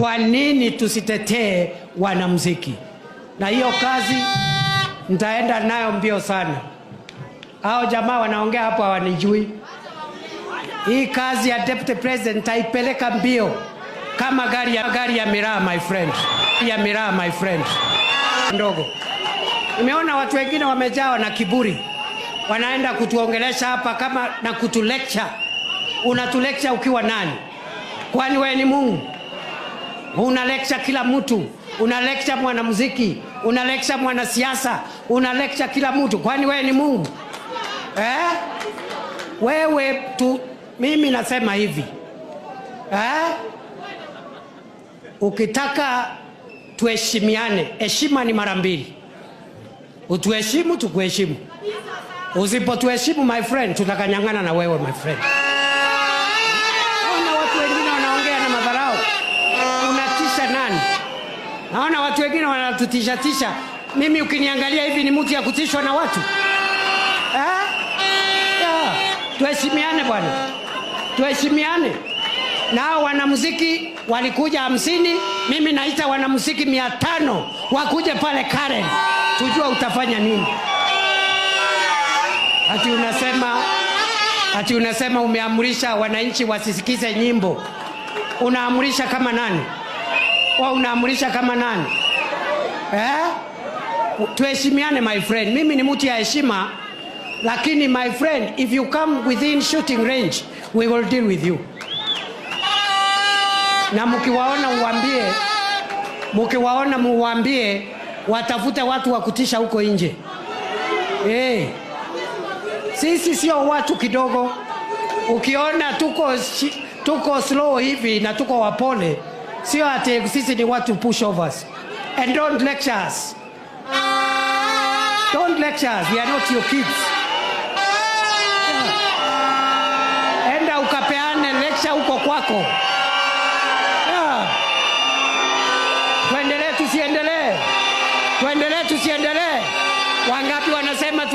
Kwa nini tusitetee wanamuziki? Na hiyo kazi nitaenda nayo mbio sana. Hao jamaa wanaongea hapo hawanijui. Hii kazi ya deputy president nitaipeleka mbio kama gari ya miraa my friend. Ya miraa my friend. Ndogo. Nimeona watu wengine wamejawa na kiburi. Wanaenda kutuongelesha hapa kama na kutulecture. Unatulecture ukiwa nani? Kwani wewe ni Mungu? Una lecture kila mtu. Una lecture mwanamuziki, una lecture mwanasiasa, una lecture kila mtu. Kwani wewe ni Mungu? Wewe tu, mimi nasema hivi. Ukitaka tuheshimiane, heshima ni mara mbili. Utuheshimu, tukuheshimu. Usipotuheshimu my friend, tutakanyang'ana na wewe my friend. Naona watu wengine wanaongea na madharau. Unatisha nani? Naona watu wengine wanatutisha. Mimi ukiniangalia hivi ni mtu ya kutishwa na watu? Tuheshimiane bwana. Tuheshimiane. Nao wanamuziki walikuja 50, mimi naita wanamuziki 500 wakuje pale Karen. Tujua utafanya nini? Ati unasema umeamrisha wananchi wasisikize nyimbo. Unaamrisha kama nani? Unaamrisha kama nani? Tuheshimiane my friend. Mimi ni mtu ya heshima, lakini my friend, if you come within shooting range, we will deal with you. Na mkiwaona muwaambie watafute watu wa kutisha huko nje. Sisi sio watu kidogo. Ukiona tuko slow hivi na tuko wapole, sio ati sisi ni watu pushovers. And don't lecture us. Don't lecture us. We are not your kids. Enda ukapeane lecture huko kwako. Tuendelee tusiendelee? Wangapi wanasema